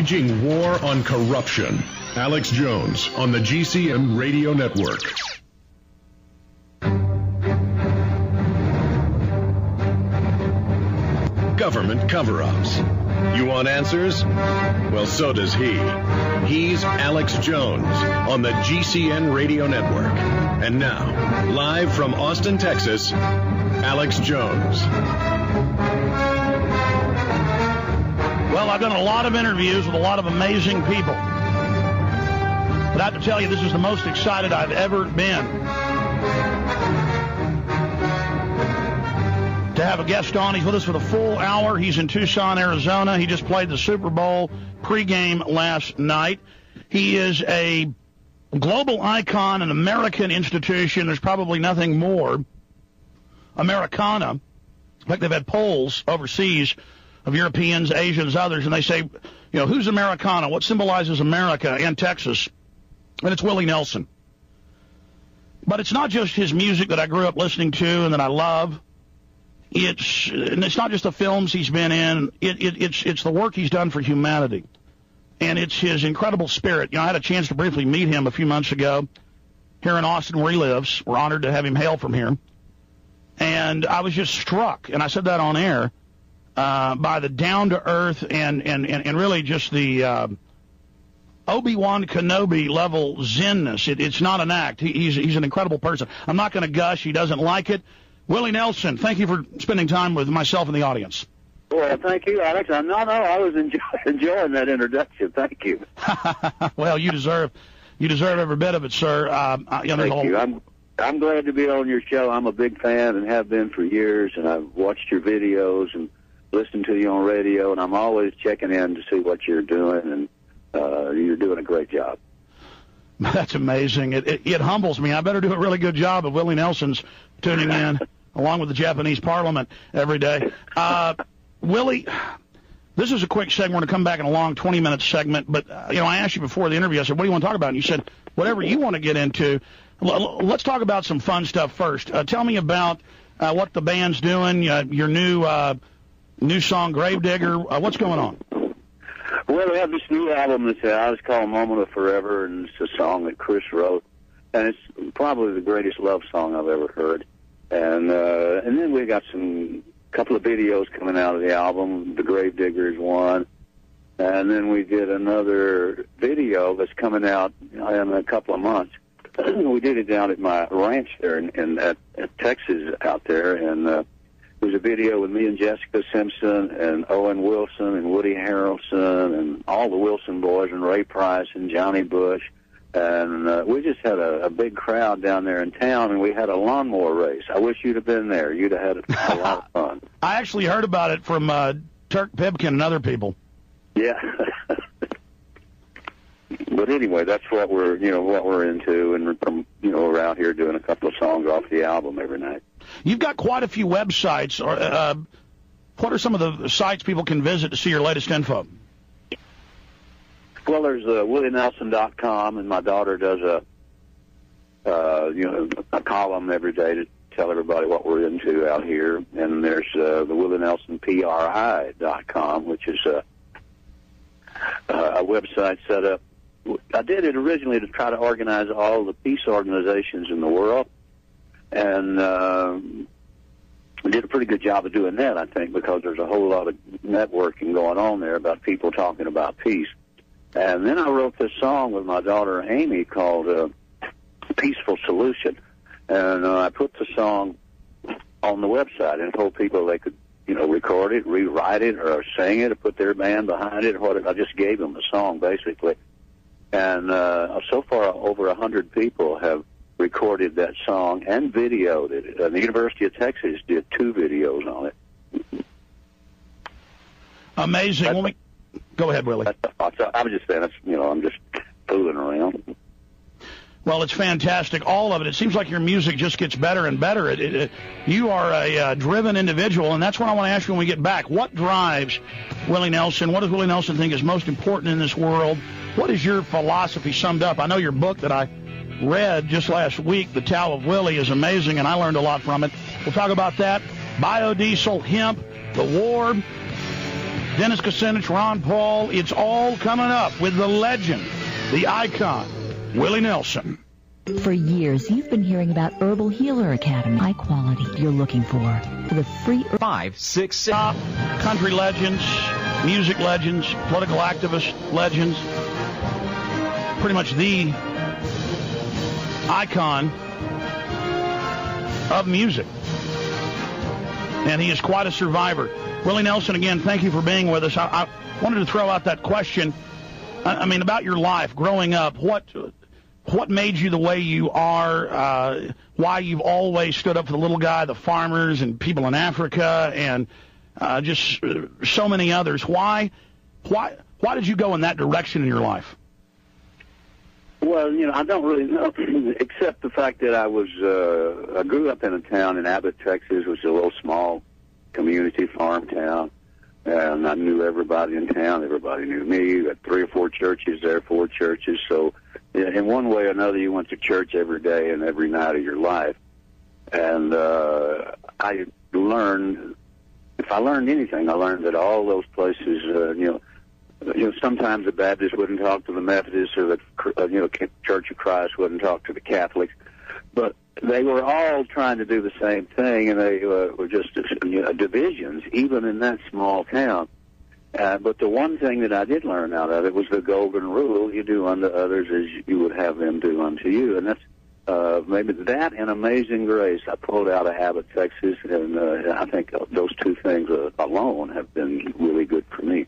Waging War on Corruption. Alex Jones on the GCN Radio Network. Government cover-ups. You want answers? Well, so does he. He's Alex Jones on the GCN Radio Network. And now, live from Austin, Texas, Alex Jones. Well, I've done a lot of interviews with a lot of amazing people. But I have to tell you, this is the most excited I've ever been to have a guest on. He's with us for the full hour. He's in Tucson, Arizona. He just played the Super Bowl pregame last night. He is a global icon, an American institution. There's probably nothing more Americana. In fact, they've had polls overseas of Europeans, Asians, others, and they say, who's Americana? What symbolizes America and Texas? And it's Willie Nelson. But it's not just his music that I grew up listening to and that I love. It's not just the films he's been in. It's the work he's done for humanity. And it's his incredible spirit. I had a chance to briefly meet him a few months ago here in Austin where he lives. We're honored to have him hail from here. And I was just struck, and I said that on air, by the down-to-earth and really just the Obi-Wan Kenobi level zen-ness. It's not an act. He's an incredible person. I'm not going to gush. He doesn't like it. Willie Nelson, thank you for spending time with myself and the audience. Well, thank you, Alex. I was enjoying that introduction. Thank you. Well, you deserve every bit of it, sir. Thank you. I'm glad to be on your show. I'm a big fan and have been for years, and I've watched your videos and listened to you on radio, and I'm always checking in to see what you're doing, and you're doing a great job. That's amazing. It humbles me. I better do a really good job of Willie Nelson's tuning in, along with the Japanese Parliament every day. Willie, this is a quick segment. We're going to come back in a long 20-minute segment, but I asked you before the interview, I said, what do you want to talk about? And you said, whatever you want to get into. Let's talk about some fun stuff first. Tell me about what the band's doing, your new song, Gravedigger. What's going on? Well, we have this new album that's out. It's called Moment of Forever, and it's a song that Chris wrote. And it's probably the greatest love song I've ever heard. And then we got a couple of videos coming out of the album. The Gravedigger is one. And then we did another video that's coming out in a couple of months. We did it down at my ranch there at Texas out there. And it was a video with me and Jessica Simpson and Owen Wilson and Woody Harrelson and all the Wilson boys and Ray Price and Johnny Bush. And we just had a big crowd down there in town, and we had a lawnmower race. I wish you'd have been there. You'd have had a lot of fun. I actually heard about it from Turk Pipkin and other people. Yeah. But anyway, that's what we're into, and around here doing a couple of songs off the album every night. You've got quite a few websites. What are some of the sites people can visit to see your latest info? Well, there's willienelson.com, and my daughter does a column every day to tell everybody what we're into out here. And there's the willienelsonpri.com, which is a website set up. I did it originally to try to organize all the peace organizations in the world, and I did a pretty good job of doing that, I think, because there's a whole lot of networking going on there about people talking about peace. And then I wrote this song with my daughter Amy called Peaceful Solution. And I put the song on the website and told people they could, record it, rewrite it, or sing it, or put their band behind it, or whatever. I just gave them the song, basically. And so far, over 100 people have recorded that song and videoed it. The University of Texas did 2 videos on it. Amazing. Go ahead, Willie. I was just saying, I'm just fooling around. Well, it's fantastic, all of it. It seems like your music just gets better and better. You are a driven individual, and that's what I want to ask you when we get back. What drives Willie Nelson? What does Willie Nelson think is most important in this world? What is your philosophy summed up? I know your book that I read just last week, The Tao of Willie, is amazing, and I learned a lot from it. We'll talk about that. Biodiesel, hemp, the war, Dennis Kucinich, Ron Paul. It's all coming up with the legend, the icon, Willie Nelson. For years, you've been hearing about Herbal Healer Academy. High quality you're looking for the free 5, 6, 6. Top country legends, music legends, political activist legends. Pretty much the icon of music. And he is quite a survivor. Willie Nelson, again, thank you for being with us. I wanted to throw out that question, I mean, about your life growing up. What made you the way you are, why you've always stood up for the little guy, the farmers and people in Africa, and just so many others. Why did you go in that direction in your life? Well, I don't really know, except the fact that I grew up in a town in Abbott, Texas, which is a little small community farm town, and I knew everybody in town. Everybody knew me. We had 3 or 4 churches there, 4 churches, so in one way or another, you went to church every day and every night of your life. And I learned, if I learned anything, I learned that all those places, sometimes the Baptists wouldn't talk to the Methodists, or the Church of Christ wouldn't talk to the Catholics, but they were all trying to do the same thing, and they were just divisions, even in that small town. But the one thing that I did learn out of it was the golden rule: you do unto others as you would have them do unto you. And that's maybe that and Amazing Grace I pulled out of Abbott, Texas, and I think those 2 things alone have been really good for me.